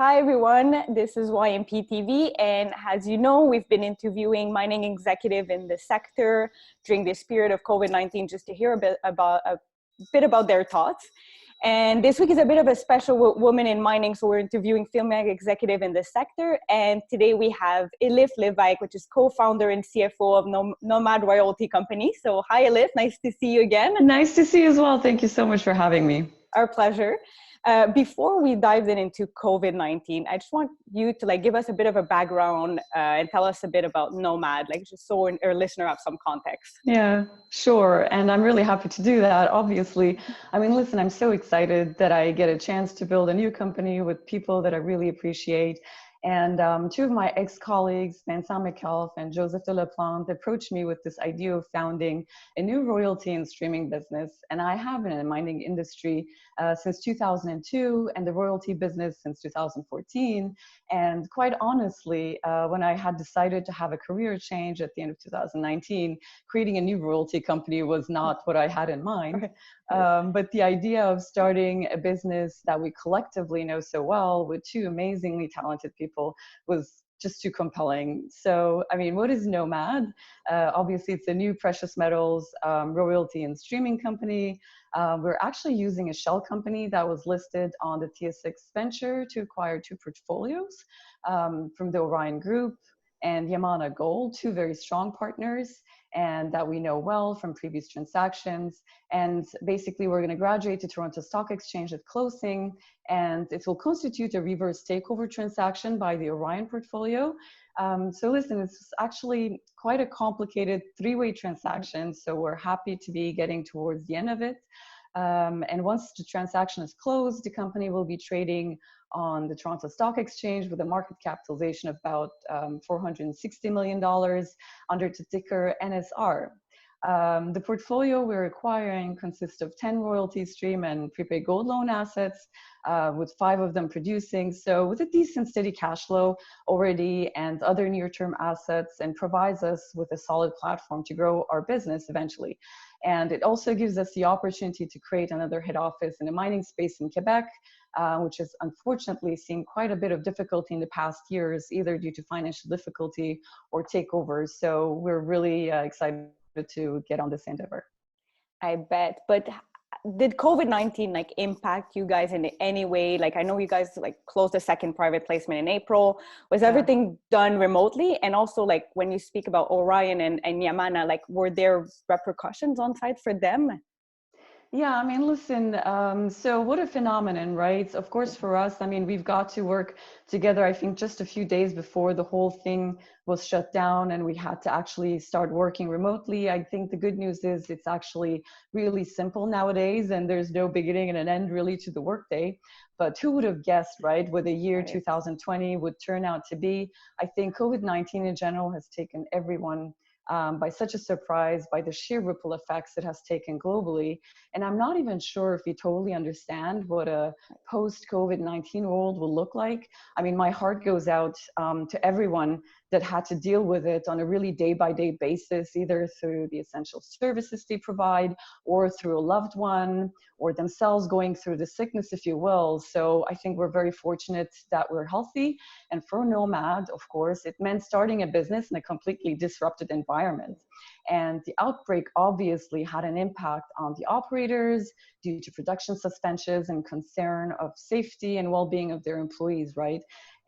Hi everyone, this is YMP TV, and as you know, we've been interviewing mining executive in the sector during this period of COVID-19 just to hear a bit about their thoughts. And this week is a bit of a special woman in mining, so we're interviewing female executive in the sector. And today we have Elif Levesque, which is co-founder and CFO of Nomad Royalty Company. So hi Elif, nice to see you again. Nice to see you as well. Thank you so much for having me. Our pleasure. Before we dive into COVID-19, I just want you to give us a bit of a background and tell us a bit about Nomad, just so our listener have some context. Yeah, sure. And I'm really happy to do that, obviously. I mean, listen, I'm so excited that I get a chance to build a new company with people that I really appreciate. And two of my ex-colleagues, Vincent McAuliffe and Joseph de la Plante, approached me with this idea of founding a new royalty and streaming business. And I have been in the mining industry since 2002 and the royalty business since 2014. And quite honestly, when I had decided to have a career change at the end of 2019, creating a new royalty company was not what I had in mind. But the idea of starting a business that we collectively know so well with two amazingly talented people was just too compelling. So, I mean, what is Nomad? Obviously, it's a new precious metals royalty and streaming company. We're actually using a shell company that was listed on the TSX Venture to acquire two portfolios from the Orion Group and Yamana Gold, two very strong partners, and that we know well from previous transactions. And basically, we're going to graduate to Toronto Stock Exchange at closing, and it will constitute a reverse takeover transaction by the Orion portfolio. So listen, it's actually quite a complicated three-way transaction, so we're happy to be getting towards the end of it. And once the transaction is closed, the company will be trading on the Toronto Stock Exchange with a market capitalization of about $460 million under the ticker NSR. The portfolio we're acquiring consists of 10 royalty stream and prepaid gold loan assets, with 5 of them producing. So with a decent steady cash flow already and other near-term assets, and provides us with a solid platform to grow our business eventually. And it also gives us the opportunity to create another head office in the mining space in Quebec, which has unfortunately seen quite a bit of difficulty in the past years, either due to financial difficulty or takeovers. So we're really excited to get on this endeavor. I bet. But did COVID-19 impact you guys in any way? I know you guys closed the second private placement in April. Was everything done remotely? And also when you speak about Orion and Yamana, were there repercussions on site for them? Yeah, I mean, listen, so what a phenomenon, right? Of course, for us, I mean, we've got to work together, I think just a few days before the whole thing was shut down and we had to actually start working remotely. I think the good news is it's actually really simple nowadays and there's no beginning and an end really to the workday. But who would have guessed, right, what the year 2020 would turn out to be? I think COVID-19 in general has taken everyone by such a surprise, by the sheer ripple effects it has taken globally. And I'm not even sure if we totally understand what a post-COVID-19 world will look like. I mean, my heart goes out to everyone that had to deal with it on a really day-by-day basis, either through the essential services they provide or through a loved one or themselves going through the sickness, if you will. So I think we're very fortunate that we're healthy. And for Nomad, of course, it meant starting a business in a completely disrupted environment. And the outbreak obviously had an impact on the operators due to production suspensions and concern of safety and well-being of their employees, right?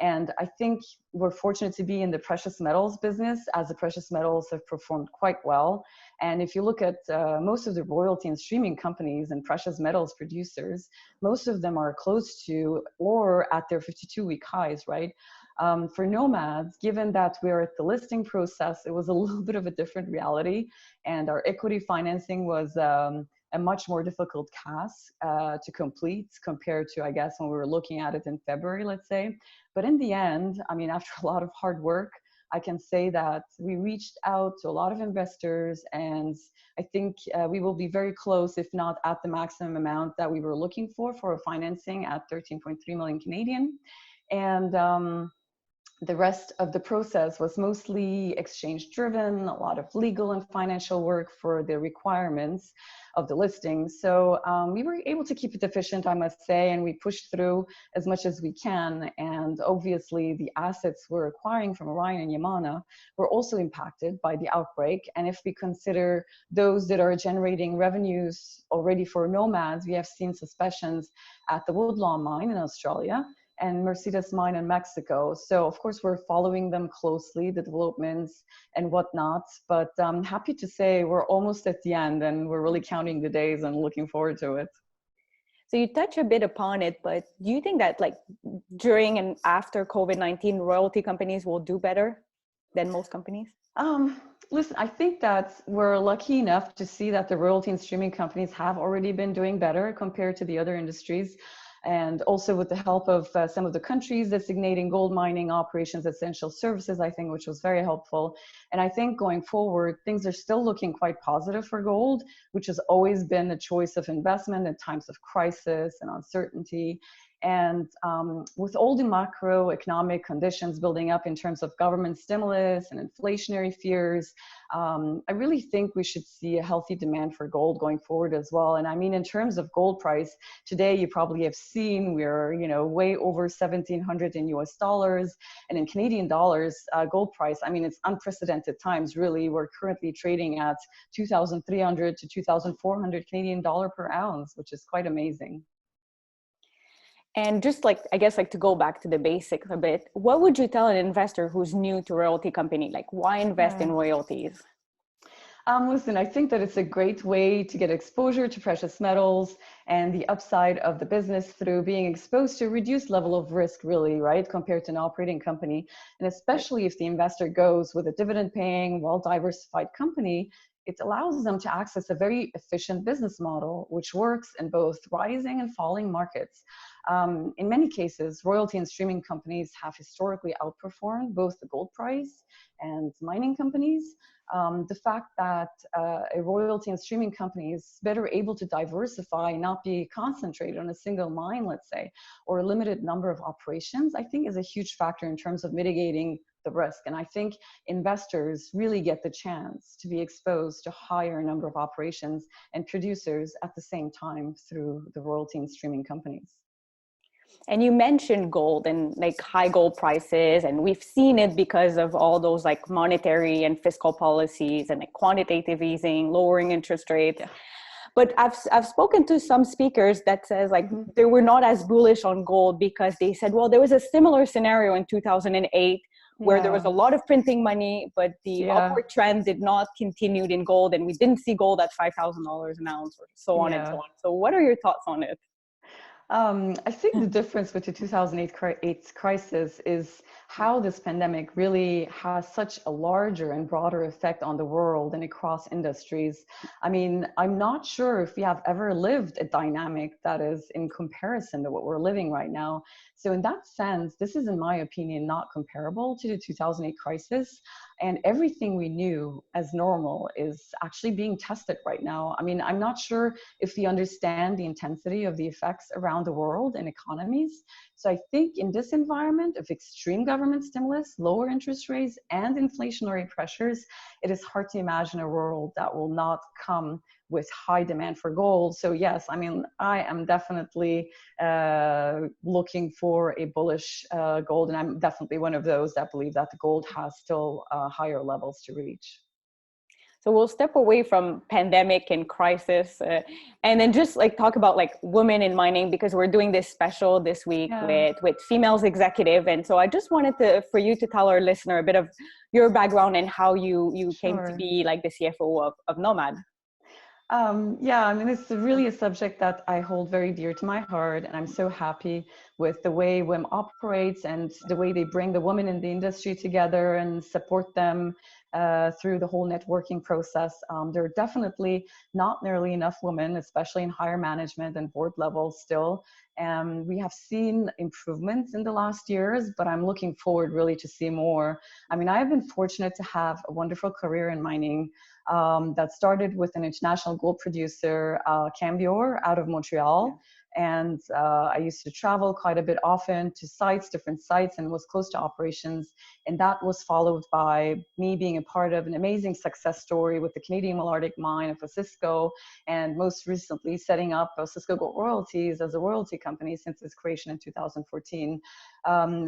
And I think we're fortunate to be in the precious metals business, as the precious metals have performed quite well. And if you look at most of the royalty and streaming companies and precious metals producers, most of them are close to or at their 52-week highs, right? For Nomads, given that we're at the listing process, it was a little bit of a different reality. And our equity financing was a much more difficult task to complete compared to, I guess, when we were looking at it in February, let's say. But in the end, I mean, after a lot of hard work, I can say that we reached out to a lot of investors, and I think we will be very close, if not at the maximum amount that we were looking for financing at 13.3 million Canadian. And The rest of the process was mostly exchange driven, a lot of legal and financial work for the requirements of the listing. So we were able to keep it efficient, I must say, and we pushed through as much as we can. And obviously the assets we're acquiring from Orion and Yamana were also impacted by the outbreak. And if we consider those that are generating revenues already for Nomads, we have seen suspensions at the Woodlawn mine in Australia and Mercedes mine in Mexico. So of course we're following them closely, the developments and whatnot, but I'm happy to say we're almost at the end and we're really counting the days and looking forward to it. So you touch a bit upon it, but do you think that like during and after COVID-19, royalty companies will do better than most companies? Listen, I think that we're lucky enough to see that the royalty and streaming companies have already been doing better compared to the other industries. And also with the help of some of the countries designating gold mining operations essential services, I think, which was very helpful. And I think going forward, things are still looking quite positive for gold, which has always been a choice of investment in times of crisis and uncertainty. And with all the macroeconomic conditions building up in terms of government stimulus and inflationary fears, I really think we should see a healthy demand for gold going forward as well. And I mean, in terms of gold price, today you probably have seen we're way over 1,700 in US dollars, and in Canadian dollars, gold price. I mean, it's unprecedented times. Really, we're currently trading at 2,300 to 2,400 Canadian dollar per ounce, which is quite amazing. And just like, I guess, like to go back to the basics a bit, what would you tell an investor who's new to royalty company? Like, why invest in royalties? Listen, I think that it's a great way to get exposure to precious metals and the upside of the business through being exposed to a reduced level of risk, really, right, compared to an operating company. And especially if the investor goes with a dividend paying, well-diversified company, it allows them to access a very efficient business model, which works in both rising and falling markets. In many cases, royalty and streaming companies have historically outperformed both the gold price and mining companies. The fact that a royalty and streaming company is better able to diversify, not be concentrated on a single mine, let's say, or a limited number of operations, I think is a huge factor in terms of mitigating the risk. And I think investors really get the chance to be exposed to a higher number of operations and producers at the same time through the royalty and streaming companies. And you mentioned gold and like high gold prices, and we've seen it because of all those like monetary and fiscal policies and like quantitative easing, lowering interest rates. Yeah. But I've spoken to some speakers that says like they were not as bullish on gold because they said, well, there was a similar scenario in 2008 where there was a lot of printing money, but the upward trend did not continue in gold, and we didn't see gold at $5,000 an ounce or so on and so on. So what are your thoughts on it? I think the difference with the 2008 crisis is how this pandemic really has such a larger and broader effect on the world and across industries. I mean, I'm not sure if we have ever lived a dynamic that is in comparison to what we're living right now. So in that sense, this is, in my opinion, not comparable to the 2008 crisis. And everything we knew as normal is actually being tested right now. I mean, I'm not sure if we understand the intensity of the effects around the world and economies. So I think in this environment of extreme government stimulus, lower interest rates, and inflationary pressures, it is hard to imagine a world that will not come with high demand for gold. So yes, I mean, I am definitely looking for a bullish gold, and I'm definitely one of those that believe that the gold has still higher levels to reach. So we'll step away from pandemic and crisis and then just like talk about like women in mining, because we're doing this special this week with females executive. And so I just wanted for you to tell our listener a bit of your background and how you came to be like the CFO of Nomad. Yeah, I mean, it's really a subject that I hold very dear to my heart, and I'm so happy with the way WIM operates and the way they bring the women in the industry together and support them through the whole networking process. There are definitely not nearly enough women, especially in higher management and board levels still. We have seen improvements in the last years, but I'm looking forward really to see more. I mean, I have been fortunate to have a wonderful career in mining that started with an international gold producer, Cambior, out of Montreal. And I used to travel quite a bit often to sites, different sites, and was close to operations. And that was followed by me being a part of an amazing success story with the Canadian Malartic mine of Osisko, and most recently setting up Osisko Gold Royalties as a royalty company since its creation in 2014.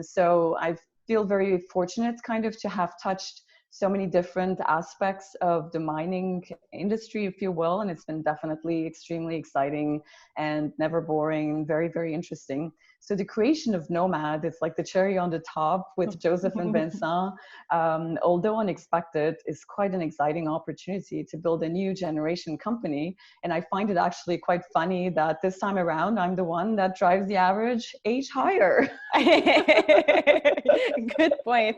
So I feel very fortunate kind of to have touched so many different aspects of the mining industry, if you will, and it's been definitely extremely exciting and never boring, very, very interesting. So the creation of Nomad, it's like the cherry on the top with Joseph and Vincent, although unexpected, is quite an exciting opportunity to build a new generation company. And I find it actually quite funny that this time around, I'm the one that drives the average age higher. Good point.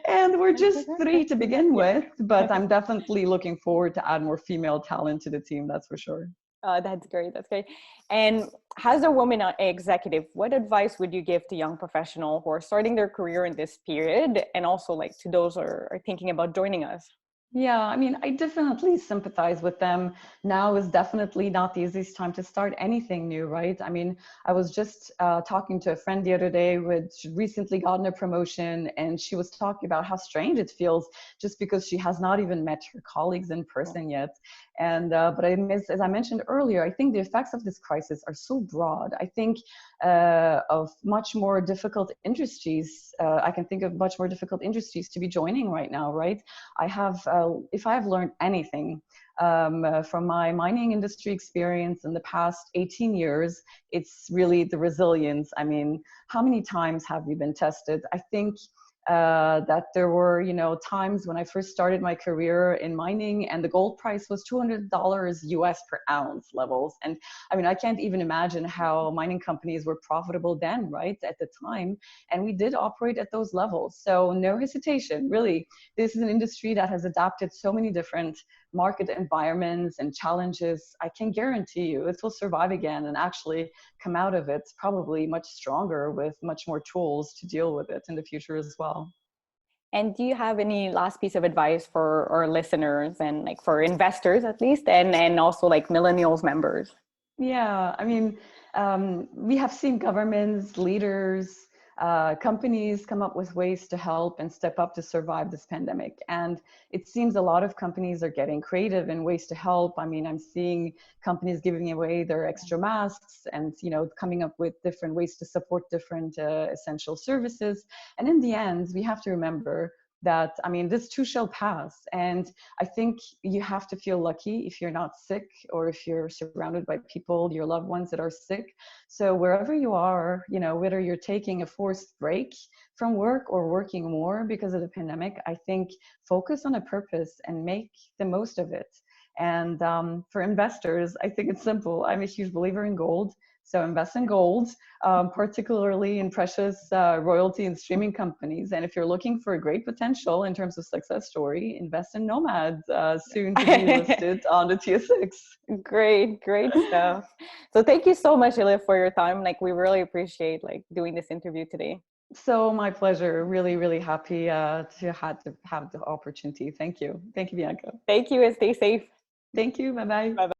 And we're just 3 to begin with, but I'm definitely looking forward to add more female talent to the team, that's for sure. That's great. That's great. And as a woman executive, what advice would you give to young professionals who are starting their career in this period, and also like to those who are thinking about joining us? Yeah, I mean, I definitely sympathize with them. Now is definitely not the easiest time to start anything new, right? I mean, I was just talking to a friend the other day who had recently gotten a promotion, and she was talking about how strange it feels just because she has not even met her colleagues in person yet. And but as I mentioned earlier, I think the effects of this crisis are so broad. I think of much more difficult industries. I can think of much more difficult industries to be joining right now, right? I have, if I have learned anything from my mining industry experience in the past 18 years, it's really the resilience. I mean, how many times have we been tested? I think that there were, times when I first started my career in mining and the gold price was $200 US per ounce levels. And I mean, I can't even imagine how mining companies were profitable then, right, at the time. And we did operate at those levels. So no hesitation, really. This is an industry that has adapted so many different market environments and challenges. I can guarantee you it will survive again and actually come out of it probably much stronger with much more tools to deal with it in the future as well. And do you have any last piece of advice for our listeners, and like for investors at least, and also like millennials members? Yeah, I mean, we have seen governments, leaders, companies come up with ways to help and step up to survive this pandemic. And it seems a lot of companies are getting creative in ways to help. I mean, I'm seeing companies giving away their extra masks and, coming up with different ways to support different essential services. And in the end, we have to remember that, I mean, this too shall pass. And I think you have to feel lucky if you're not sick or if you're surrounded by people, your loved ones that are sick. So wherever you are, whether you're taking a forced break from work or working more because of the pandemic, I think focus on a purpose and make the most of it. And for investors, I think it's simple. I'm a huge believer in gold. So invest in gold, particularly in precious royalty and streaming companies. And if you're looking for a great potential in terms of success story, invest in Nomad, soon to be listed on the TSX. Great stuff. So thank you so much, Elif, for your time. Like, we really appreciate doing this interview today. So my pleasure. Really, really happy to have the opportunity. Thank you. Thank you, Bianca. Thank you, and stay safe. Thank you. Bye-bye. Bye-bye.